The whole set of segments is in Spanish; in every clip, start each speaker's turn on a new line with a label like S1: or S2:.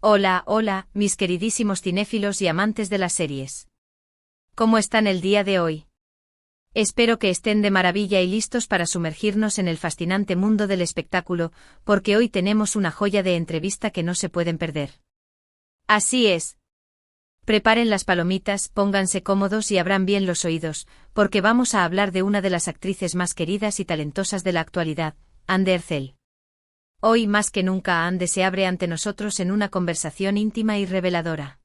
S1: Hola, hola, mis queridísimos cinéfilos y amantes de las series. ¿Cómo están el día de hoy? Espero que estén de maravilla y listos para sumergirnos en el fascinante mundo del espectáculo, porque hoy tenemos una joya de entrevista que no se pueden perder. Así es. Preparen las palomitas, pónganse cómodos y abran bien los oídos, porque vamos a hablar de una de las actrices más queridas y talentosas de la actualidad, Anne Ercel. Hoy más que nunca Anne se abre ante nosotros en una conversación íntima y reveladora.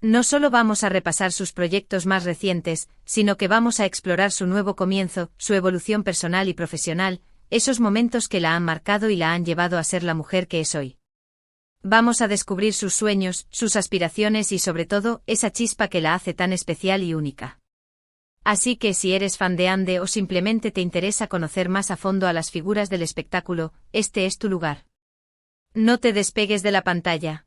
S1: No solo vamos a repasar sus proyectos más recientes, sino que vamos a explorar su nuevo comienzo, su evolución personal y profesional, esos momentos que la han marcado y la han llevado a ser la mujer que es hoy. Vamos a descubrir sus sueños, sus aspiraciones y sobre todo, esa chispa que la hace tan especial y única. Así que si eres fan de Anne o simplemente te interesa conocer más a fondo a las figuras del espectáculo, este es tu lugar. No te despegues de la pantalla.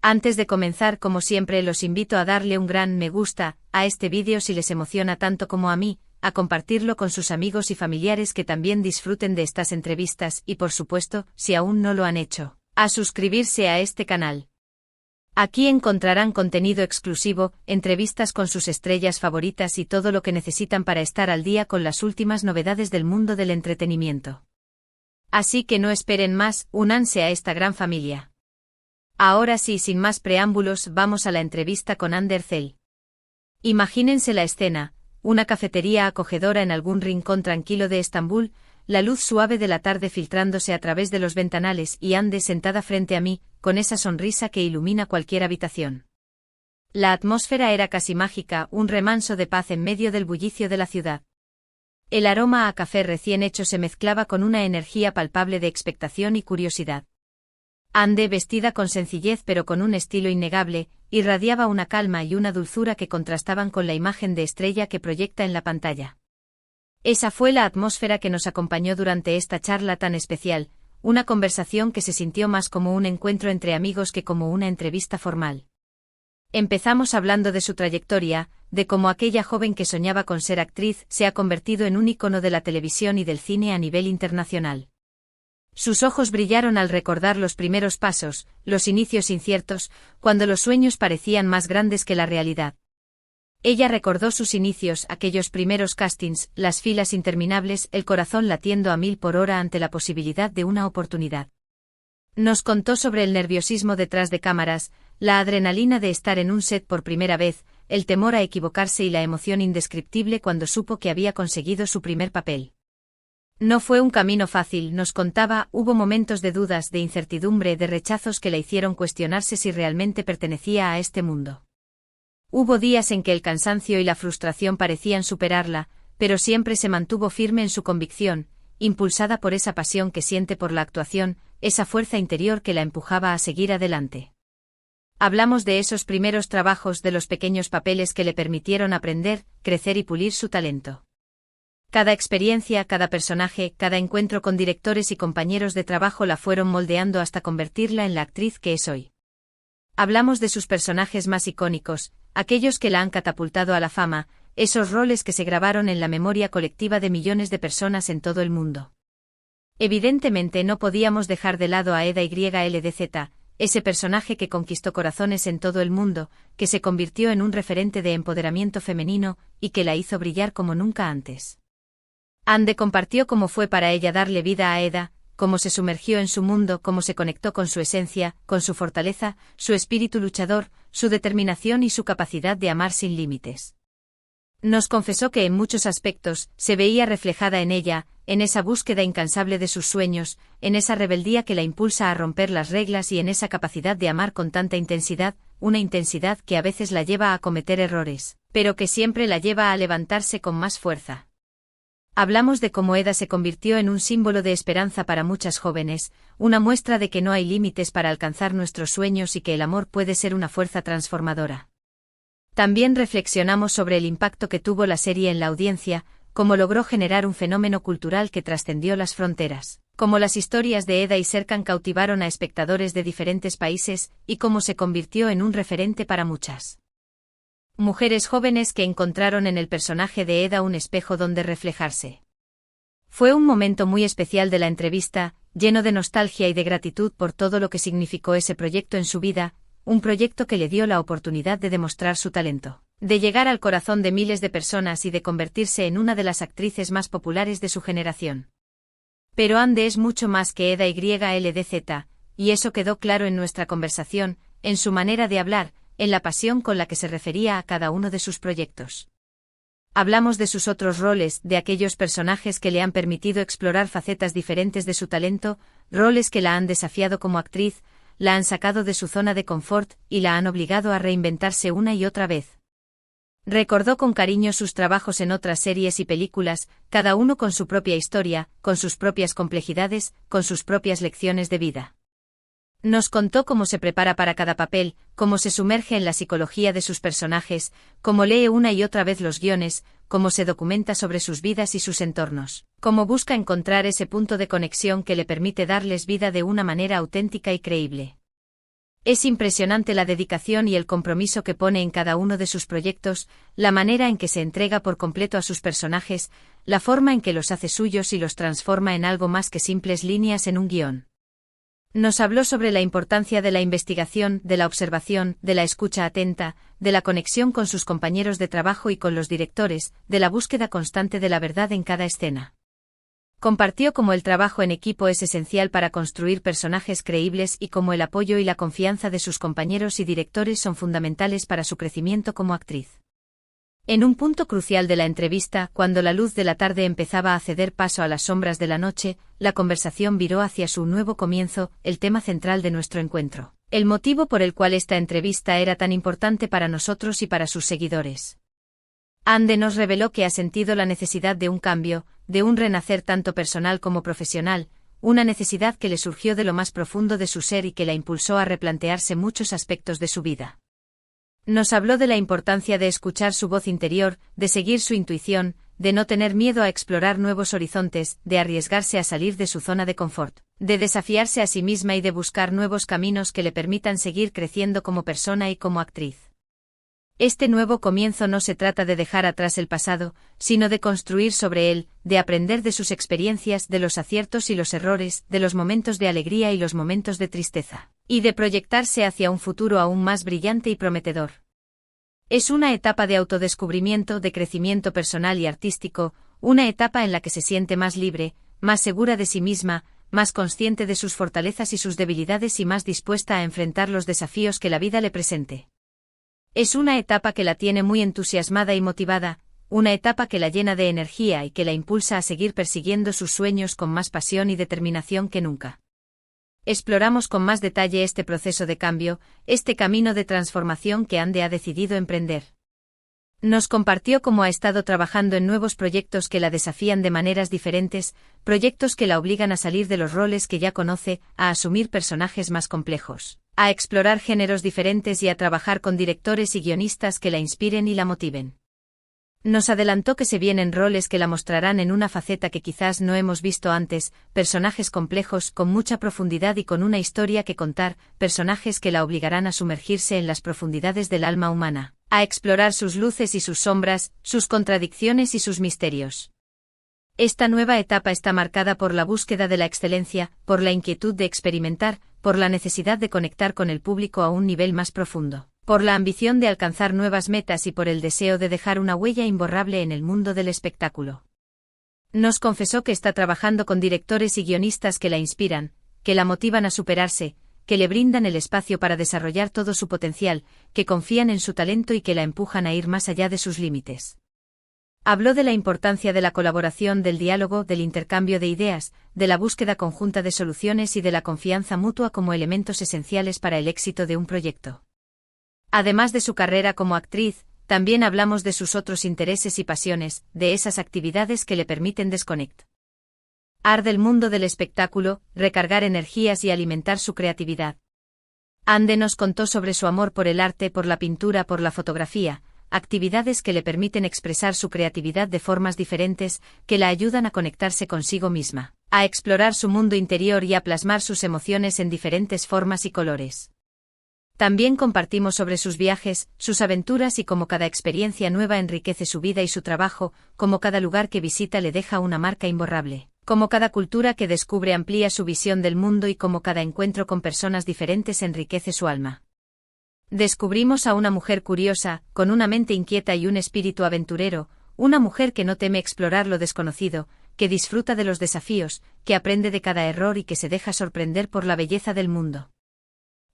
S1: Antes de comenzar, como siempre, los invito a darle un gran me gusta a este vídeo si les emociona tanto como a mí, a compartirlo con sus amigos y familiares que también disfruten de estas entrevistas y, por supuesto, si aún no lo han hecho, a suscribirse a este canal. Aquí encontrarán contenido exclusivo, entrevistas con sus estrellas favoritas y todo lo que necesitan para estar al día con las últimas novedades del mundo del entretenimiento. Así que no esperen más, únanse a esta gran familia. Ahora sí, sin más preámbulos, vamos a la entrevista con Anne Ercel. Imagínense la escena, una cafetería acogedora en algún rincón tranquilo de Estambul, la luz suave de la tarde filtrándose a través de los ventanales y Anne sentada frente a mí, con esa sonrisa que ilumina cualquier habitación. La atmósfera era casi mágica, un remanso de paz en medio del bullicio de la ciudad. El aroma a café recién hecho se mezclaba con una energía palpable de expectación y curiosidad. Anne, vestida con sencillez pero con un estilo innegable, irradiaba una calma y una dulzura que contrastaban con la imagen de estrella que proyecta en la pantalla. Esa fue la atmósfera que nos acompañó durante esta charla tan especial, una conversación que se sintió más como un encuentro entre amigos que como una entrevista formal. Empezamos hablando de su trayectoria, de cómo aquella joven que soñaba con ser actriz se ha convertido en un ícono de la televisión y del cine a nivel internacional. Sus ojos brillaron al recordar los primeros pasos, los inicios inciertos, cuando los sueños parecían más grandes que la realidad. Ella recordó sus inicios, aquellos primeros castings, las filas interminables, el corazón latiendo a 1000 por hora ante la posibilidad de una oportunidad. Nos contó sobre el nerviosismo detrás de cámaras, la adrenalina de estar en un set por primera vez, el temor a equivocarse y la emoción indescriptible cuando supo que había conseguido su primer papel. No fue un camino fácil, nos contaba, hubo momentos de dudas, de incertidumbre, de rechazos que la hicieron cuestionarse si realmente pertenecía a este mundo. Hubo días en que el cansancio y la frustración parecían superarla, pero siempre se mantuvo firme en su convicción, impulsada por esa pasión que siente por la actuación, esa fuerza interior que la empujaba a seguir adelante. Hablamos de esos primeros trabajos, de los pequeños papeles que le permitieron aprender, crecer y pulir su talento. Cada experiencia, cada personaje, cada encuentro con directores y compañeros de trabajo la fueron moldeando hasta convertirla en la actriz que es hoy. Hablamos de sus personajes más icónicos, aquellos que la han catapultado a la fama, esos roles que se grabaron en la memoria colectiva de millones de personas en todo el mundo. Evidentemente no podíamos dejar de lado a Eda YLDZ, ese personaje que conquistó corazones en todo el mundo, que se convirtió en un referente de empoderamiento femenino, y que la hizo brillar como nunca antes. Anne compartió cómo fue para ella darle vida a Eda, cómo se sumergió en su mundo, cómo se conectó con su esencia, con su fortaleza, su espíritu luchador, su determinación y su capacidad de amar sin límites. Nos confesó que en muchos aspectos se veía reflejada en ella, en esa búsqueda incansable de sus sueños, en esa rebeldía que la impulsa a romper las reglas y en esa capacidad de amar con tanta intensidad, una intensidad que a veces la lleva a cometer errores, pero que siempre la lleva a levantarse con más fuerza. Hablamos de cómo Eda se convirtió en un símbolo de esperanza para muchas jóvenes, una muestra de que no hay límites para alcanzar nuestros sueños y que el amor puede ser una fuerza transformadora. También reflexionamos sobre el impacto que tuvo la serie en la audiencia, cómo logró generar un fenómeno cultural que trascendió las fronteras, cómo las historias de Eda y Serkan cautivaron a espectadores de diferentes países y cómo se convirtió en un referente para muchas mujeres jóvenes que encontraron en el personaje de Eda un espejo donde reflejarse. Fue un momento muy especial de la entrevista, lleno de nostalgia y de gratitud por todo lo que significó ese proyecto en su vida, un proyecto que le dio la oportunidad de demostrar su talento, de llegar al corazón de miles de personas y de convertirse en una de las actrices más populares de su generación. Pero Ande es mucho más que Eda YLDZ, y eso quedó claro en nuestra conversación, en su manera de hablar, en la pasión con la que se refería a cada uno de sus proyectos. Hablamos de sus otros roles, de aquellos personajes que le han permitido explorar facetas diferentes de su talento, roles que la han desafiado como actriz, la han sacado de su zona de confort y la han obligado a reinventarse una y otra vez. Recordó con cariño sus trabajos en otras series y películas, cada uno con su propia historia, con sus propias complejidades, con sus propias lecciones de vida. Nos contó cómo se prepara para cada papel, cómo se sumerge en la psicología de sus personajes, cómo lee una y otra vez los guiones, cómo se documenta sobre sus vidas y sus entornos, cómo busca encontrar ese punto de conexión que le permite darles vida de una manera auténtica y creíble. Es impresionante la dedicación y el compromiso que pone en cada uno de sus proyectos, la manera en que se entrega por completo a sus personajes, la forma en que los hace suyos y los transforma en algo más que simples líneas en un guión. Nos habló sobre la importancia de la investigación, de la observación, de la escucha atenta, de la conexión con sus compañeros de trabajo y con los directores, de la búsqueda constante de la verdad en cada escena. Compartió cómo el trabajo en equipo es esencial para construir personajes creíbles y cómo el apoyo y la confianza de sus compañeros y directores son fundamentales para su crecimiento como actriz. En un punto crucial de la entrevista, cuando la luz de la tarde empezaba a ceder paso a las sombras de la noche, la conversación viró hacia su nuevo comienzo, el tema central de nuestro encuentro, el motivo por el cual esta entrevista era tan importante para nosotros y para sus seguidores. Ande nos reveló que ha sentido la necesidad de un cambio, de un renacer tanto personal como profesional, una necesidad que le surgió de lo más profundo de su ser y que la impulsó a replantearse muchos aspectos de su vida. Nos habló de la importancia de escuchar su voz interior, de seguir su intuición, de no tener miedo a explorar nuevos horizontes, de arriesgarse a salir de su zona de confort, de desafiarse a sí misma y de buscar nuevos caminos que le permitan seguir creciendo como persona y como actriz. Este nuevo comienzo no se trata de dejar atrás el pasado, sino de construir sobre él, de aprender de sus experiencias, de los aciertos y los errores, de los momentos de alegría y los momentos de tristeza, y de proyectarse hacia un futuro aún más brillante y prometedor. Es una etapa de autodescubrimiento, de crecimiento personal y artístico, una etapa en la que se siente más libre, más segura de sí misma, más consciente de sus fortalezas y sus debilidades y más dispuesta a enfrentar los desafíos que la vida le presente. Es una etapa que la tiene muy entusiasmada y motivada, una etapa que la llena de energía y que la impulsa a seguir persiguiendo sus sueños con más pasión y determinación que nunca. Exploramos con más detalle este proceso de cambio, este camino de transformación que Ande ha decidido emprender. Nos compartió cómo ha estado trabajando en nuevos proyectos que la desafían de maneras diferentes, proyectos que la obligan a salir de los roles que ya conoce, a asumir personajes más complejos, a explorar géneros diferentes y a trabajar con directores y guionistas que la inspiren y la motiven. Nos adelantó que se vienen roles que la mostrarán en una faceta que quizás no hemos visto antes, personajes complejos, con mucha profundidad y con una historia que contar, personajes que la obligarán a sumergirse en las profundidades del alma humana, a explorar sus luces y sus sombras, sus contradicciones y sus misterios. Esta nueva etapa está marcada por la búsqueda de la excelencia, por la inquietud de experimentar, por la necesidad de conectar con el público a un nivel más profundo, por la ambición de alcanzar nuevas metas y por el deseo de dejar una huella imborrable en el mundo del espectáculo. Nos confesó que está trabajando con directores y guionistas que la inspiran, que la motivan a superarse, que le brindan el espacio para desarrollar todo su potencial, que confían en su talento y que la empujan a ir más allá de sus límites. Habló de la importancia de la colaboración, del diálogo, del intercambio de ideas, de la búsqueda conjunta de soluciones y de la confianza mutua como elementos esenciales para el éxito de un proyecto. Además de su carrera como actriz, también hablamos de sus otros intereses y pasiones, de esas actividades que le permiten desconectar del mundo del espectáculo, recargar energías y alimentar su creatividad. Ande nos contó sobre su amor por el arte, por la pintura, por la fotografía, actividades que le permiten expresar su creatividad de formas diferentes, que la ayudan a conectarse consigo misma, a explorar su mundo interior y a plasmar sus emociones en diferentes formas y colores. También compartimos sobre sus viajes, sus aventuras y cómo cada experiencia nueva enriquece su vida y su trabajo, cómo cada lugar que visita le deja una marca imborrable, Como cada cultura que descubre amplía su visión del mundo y como cada encuentro con personas diferentes enriquece su alma. Descubrimos a una mujer curiosa, con una mente inquieta y un espíritu aventurero, una mujer que no teme explorar lo desconocido, que disfruta de los desafíos, que aprende de cada error y que se deja sorprender por la belleza del mundo.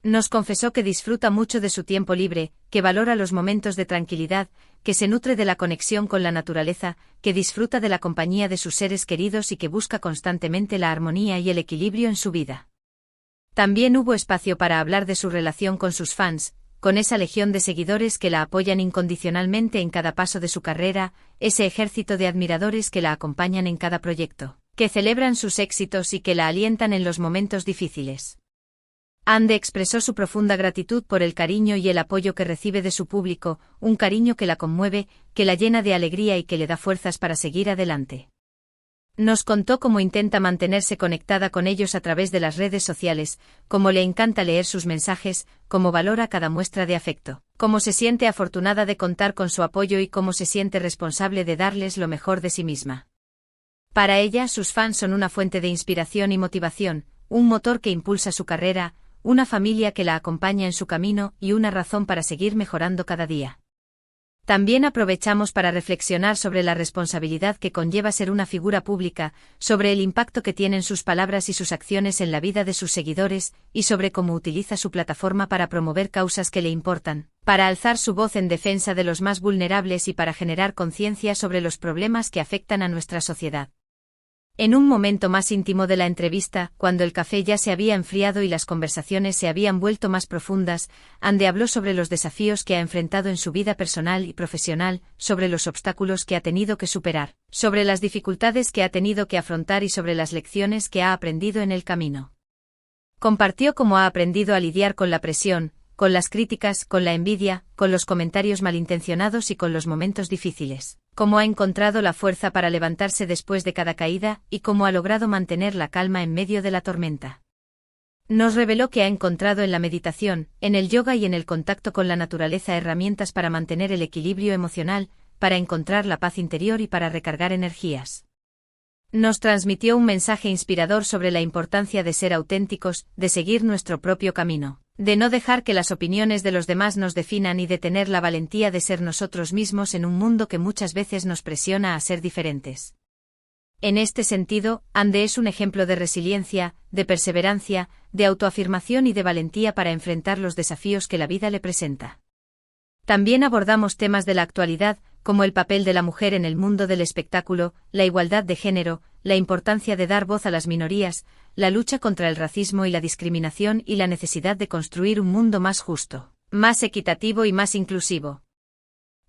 S1: Nos confesó que disfruta mucho de su tiempo libre, que valora los momentos de tranquilidad, que se nutre de la conexión con la naturaleza, que disfruta de la compañía de sus seres queridos y que busca constantemente la armonía y el equilibrio en su vida. También hubo espacio para hablar de su relación con sus fans, con esa legión de seguidores que la apoyan incondicionalmente en cada paso de su carrera, ese ejército de admiradores que la acompañan en cada proyecto, que celebran sus éxitos y que la alientan en los momentos difíciles. Ande expresó su profunda gratitud por el cariño y el apoyo que recibe de su público, un cariño que la conmueve, que la llena de alegría y que le da fuerzas para seguir adelante. Nos contó cómo intenta mantenerse conectada con ellos a través de las redes sociales, cómo le encanta leer sus mensajes, cómo valora cada muestra de afecto, cómo se siente afortunada de contar con su apoyo y cómo se siente responsable de darles lo mejor de sí misma. Para ella, sus fans son una fuente de inspiración y motivación, un motor que impulsa su carrera, una familia que la acompaña en su camino y una razón para seguir mejorando cada día. También aprovechamos para reflexionar sobre la responsabilidad que conlleva ser una figura pública, sobre el impacto que tienen sus palabras y sus acciones en la vida de sus seguidores, y sobre cómo utiliza su plataforma para promover causas que le importan, para alzar su voz en defensa de los más vulnerables y para generar conciencia sobre los problemas que afectan a nuestra sociedad. En un momento más íntimo de la entrevista, cuando el café ya se había enfriado y las conversaciones se habían vuelto más profundas, Ande habló sobre los desafíos que ha enfrentado en su vida personal y profesional, sobre los obstáculos que ha tenido que superar, sobre las dificultades que ha tenido que afrontar y sobre las lecciones que ha aprendido en el camino. Compartió cómo ha aprendido a lidiar con la presión, con las críticas, con la envidia, con los comentarios malintencionados y con los momentos difíciles, cómo ha encontrado la fuerza para levantarse después de cada caída y cómo ha logrado mantener la calma en medio de la tormenta. Nos reveló que ha encontrado en la meditación, en el yoga y en el contacto con la naturaleza herramientas para mantener el equilibrio emocional, para encontrar la paz interior y para recargar energías. Nos transmitió un mensaje inspirador sobre la importancia de ser auténticos, de seguir nuestro propio camino, de no dejar que las opiniones de los demás nos definan y de tener la valentía de ser nosotros mismos en un mundo que muchas veces nos presiona a ser diferentes. En este sentido, Ande es un ejemplo de resiliencia, de perseverancia, de autoafirmación y de valentía para enfrentar los desafíos que la vida le presenta. También abordamos temas de la actualidad, como el papel de la mujer en el mundo del espectáculo, la igualdad de género, la importancia de dar voz a las minorías, la lucha contra el racismo y la discriminación y la necesidad de construir un mundo más justo, más equitativo y más inclusivo.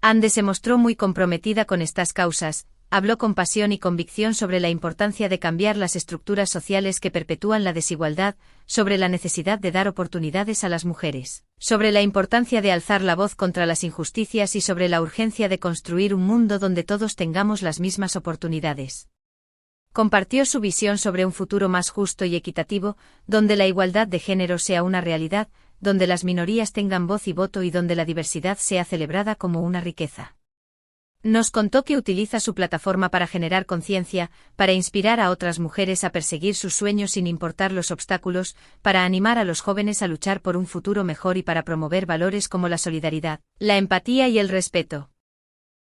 S1: Ande se mostró muy comprometida con estas causas, habló con pasión y convicción sobre la importancia de cambiar las estructuras sociales que perpetúan la desigualdad, sobre la necesidad de dar oportunidades a las mujeres, sobre la importancia de alzar la voz contra las injusticias y sobre la urgencia de construir un mundo donde todos tengamos las mismas oportunidades. Compartió su visión sobre un futuro más justo y equitativo, donde la igualdad de género sea una realidad, donde las minorías tengan voz y voto y donde la diversidad sea celebrada como una riqueza. Nos contó que utiliza su plataforma para generar conciencia, para inspirar a otras mujeres a perseguir sus sueños sin importar los obstáculos, para animar a los jóvenes a luchar por un futuro mejor y para promover valores como la solidaridad, la empatía y el respeto.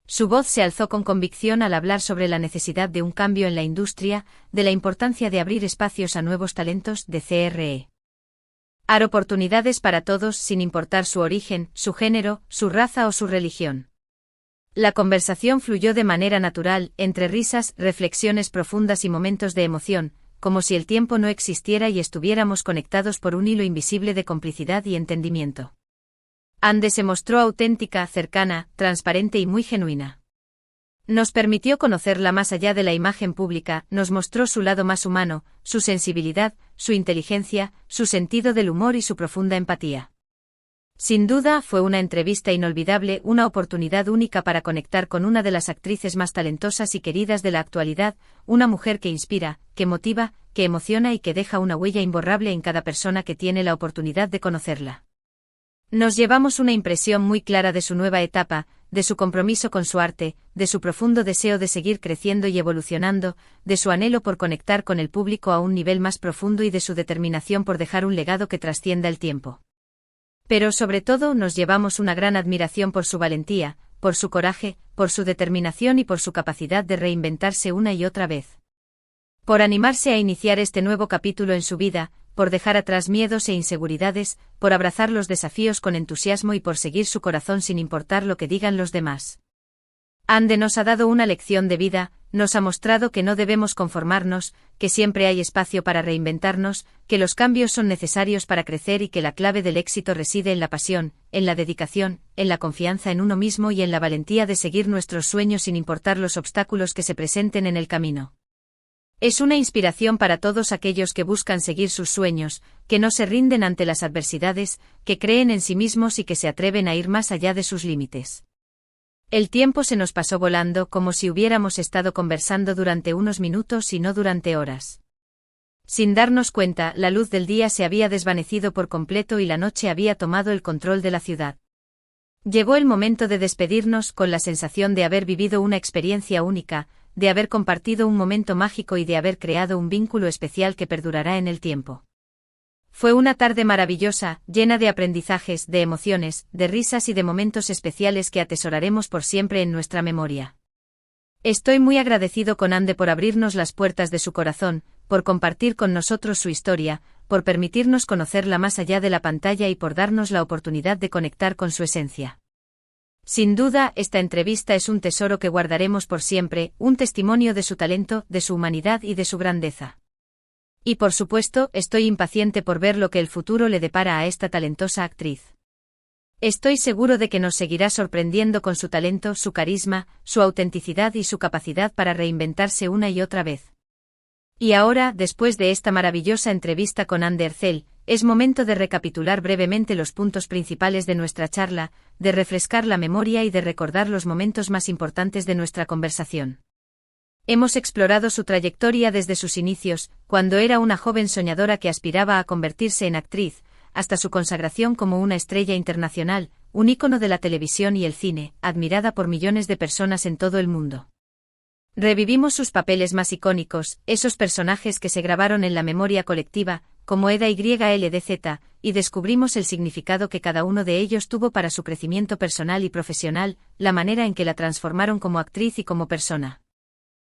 S1: Su voz se alzó con convicción al hablar sobre la necesidad de un cambio en la industria, de la importancia de abrir espacios a nuevos talentos, de CRE. Dar oportunidades para todos sin importar su origen, su género, su raza o su religión. La conversación fluyó de manera natural, entre risas, reflexiones profundas y momentos de emoción, como si el tiempo no existiera y estuviéramos conectados por un hilo invisible de complicidad y entendimiento. Ande se mostró auténtica, cercana, transparente y muy genuina. Nos permitió conocerla más allá de la imagen pública, nos mostró su lado más humano, su sensibilidad, su inteligencia, su sentido del humor y su profunda empatía. Sin duda, fue una entrevista inolvidable, una oportunidad única para conectar con una de las actrices más talentosas y queridas de la actualidad, una mujer que inspira, que motiva, que emociona y que deja una huella imborrable en cada persona que tiene la oportunidad de conocerla. Nos llevamos una impresión muy clara de su nueva etapa, de su compromiso con su arte, de su profundo deseo de seguir creciendo y evolucionando, de su anhelo por conectar con el público a un nivel más profundo y de su determinación por dejar un legado que trascienda el tiempo. Pero sobre todo nos llevamos una gran admiración por su valentía, por su coraje, por su determinación y por su capacidad de reinventarse una y otra vez. Por animarse a iniciar este nuevo capítulo en su vida, por dejar atrás miedos e inseguridades, por abrazar los desafíos con entusiasmo y por seguir su corazón sin importar lo que digan los demás. Ande nos ha dado una lección de vida, nos ha mostrado que no debemos conformarnos, que siempre hay espacio para reinventarnos, que los cambios son necesarios para crecer y que la clave del éxito reside en la pasión, en la dedicación, en la confianza en uno mismo y en la valentía de seguir nuestros sueños sin importar los obstáculos que se presenten en el camino. Es una inspiración para todos aquellos que buscan seguir sus sueños, que no se rinden ante las adversidades, que creen en sí mismos y que se atreven a ir más allá de sus límites. El tiempo se nos pasó volando como si hubiéramos estado conversando durante unos minutos y no durante horas. Sin darnos cuenta, la luz del día se había desvanecido por completo y la noche había tomado el control de la ciudad. Llegó el momento de despedirnos con la sensación de haber vivido una experiencia única, de haber compartido un momento mágico y de haber creado un vínculo especial que perdurará en el tiempo. Fue una tarde maravillosa, llena de aprendizajes, de emociones, de risas y de momentos especiales que atesoraremos por siempre en nuestra memoria. Estoy muy agradecido con Ande por abrirnos las puertas de su corazón, por compartir con nosotros su historia, por permitirnos conocerla más allá de la pantalla y por darnos la oportunidad de conectar con su esencia. Sin duda, esta entrevista es un tesoro que guardaremos por siempre, un testimonio de su talento, de su humanidad y de su grandeza. Y por supuesto, estoy impaciente por ver lo que el futuro le depara a esta talentosa actriz. Estoy seguro de que nos seguirá sorprendiendo con su talento, su carisma, su autenticidad y su capacidad para reinventarse una y otra vez. Y ahora, después de esta maravillosa entrevista con Ande Ercel, es momento de recapitular brevemente los puntos principales de nuestra charla, de refrescar la memoria y de recordar los momentos más importantes de nuestra conversación. Hemos explorado su trayectoria desde sus inicios, cuando era una joven soñadora que aspiraba a convertirse en actriz, hasta su consagración como una estrella internacional, un ícono de la televisión y el cine, admirada por millones de personas en todo el mundo. Revivimos sus papeles más icónicos, esos personajes que se grabaron en la memoria colectiva, como Eda YLDZ, y descubrimos el significado que cada uno de ellos tuvo para su crecimiento personal y profesional, la manera en que la transformaron como actriz y como persona.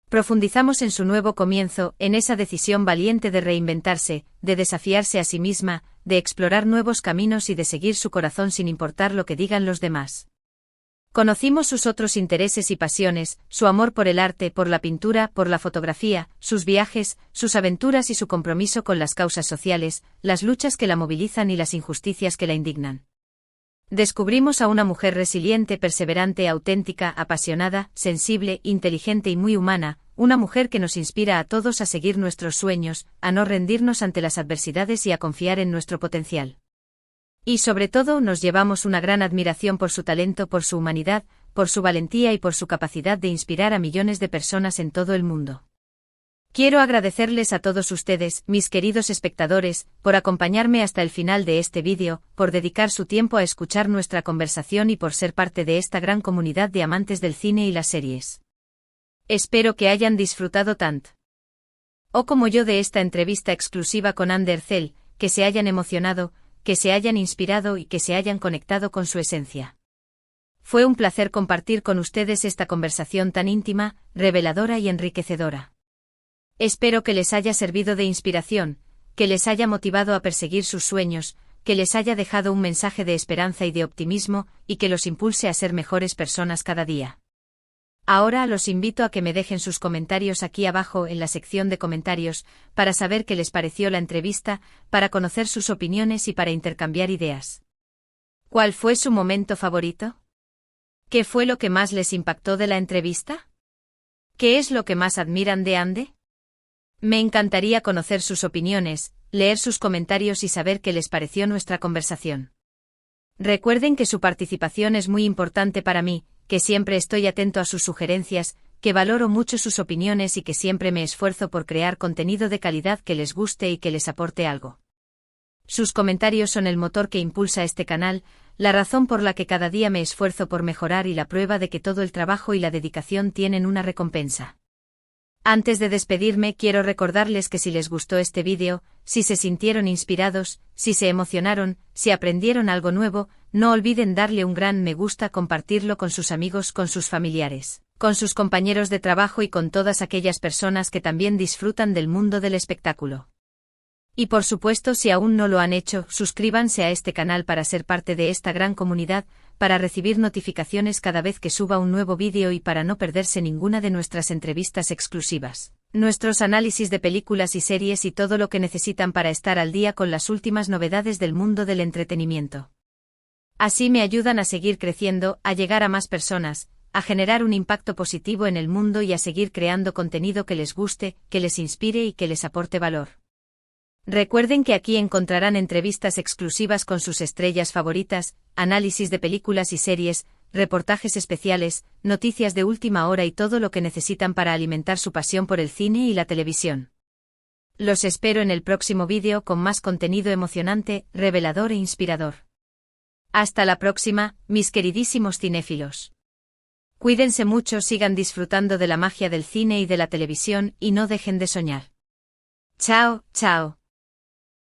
S1: Profundizamos en su nuevo comienzo, en esa decisión valiente de reinventarse, de desafiarse a sí misma, de explorar nuevos caminos y de seguir su corazón sin importar lo que digan los demás. Conocimos sus otros intereses y pasiones, su amor por el arte, por la pintura, por la fotografía, sus viajes, sus aventuras y su compromiso con las causas sociales, las luchas que la movilizan y las injusticias que la indignan. Descubrimos a una mujer resiliente, perseverante, auténtica, apasionada, sensible, inteligente y muy humana, una mujer que nos inspira a todos a seguir nuestros sueños, a no rendirnos ante las adversidades y a confiar en nuestro potencial. Y sobre todo nos llevamos una gran admiración por su talento, por su humanidad, por su valentía y por su capacidad de inspirar a millones de personas en todo el mundo. Quiero agradecerles a todos ustedes, mis queridos espectadores, por acompañarme hasta el final de este vídeo, por dedicar su tiempo a escuchar nuestra conversación y por ser parte de esta gran comunidad de amantes del cine y las series. Espero que hayan disfrutado tanto como yo de esta entrevista exclusiva con Ande Ercel, que se hayan emocionado, que se hayan inspirado y que se hayan conectado con su esencia. Fue un placer compartir con ustedes esta conversación tan íntima, reveladora y enriquecedora. Espero que les haya servido de inspiración, que les haya motivado a perseguir sus sueños, que les haya dejado un mensaje de esperanza y de optimismo, y que los impulse a ser mejores personas cada día. Ahora los invito a que me dejen sus comentarios aquí abajo en la sección de comentarios, para saber qué les pareció la entrevista, para conocer sus opiniones y para intercambiar ideas. ¿Cuál fue su momento favorito? ¿Qué fue lo que más les impactó de la entrevista? ¿Qué es lo que más admiran de Ande? Me encantaría conocer sus opiniones, leer sus comentarios y saber qué les pareció nuestra conversación. Recuerden que su participación es muy importante para mí, que siempre estoy atento a sus sugerencias, que valoro mucho sus opiniones y que siempre me esfuerzo por crear contenido de calidad que les guste y que les aporte algo. Sus comentarios son el motor que impulsa este canal, la razón por la que cada día me esfuerzo por mejorar y la prueba de que todo el trabajo y la dedicación tienen una recompensa. Antes de despedirme, quiero recordarles que si les gustó este vídeo, si se sintieron inspirados, si se emocionaron, si aprendieron algo nuevo, no olviden darle un gran me gusta, compartirlo con sus amigos, con sus familiares, con sus compañeros de trabajo y con todas aquellas personas que también disfrutan del mundo del espectáculo. Y por supuesto, si aún no lo han hecho, suscríbanse a este canal para ser parte de esta gran comunidad, para recibir notificaciones cada vez que suba un nuevo vídeo y para no perderse ninguna de nuestras entrevistas exclusivas, nuestros análisis de películas y series y todo lo que necesitan para estar al día con las últimas novedades del mundo del entretenimiento. Así me ayudan a seguir creciendo, a llegar a más personas, a generar un impacto positivo en el mundo y a seguir creando contenido que les guste, que les inspire y que les aporte valor. Recuerden que aquí encontrarán entrevistas exclusivas con sus estrellas favoritas, análisis de películas y series, reportajes especiales, noticias de última hora y todo lo que necesitan para alimentar su pasión por el cine y la televisión. Los espero en el próximo vídeo con más contenido emocionante, revelador e inspirador. Hasta la próxima, mis queridísimos cinéfilos. Cuídense mucho, sigan disfrutando de la magia del cine y de la televisión y no dejen de soñar. Chao, chao.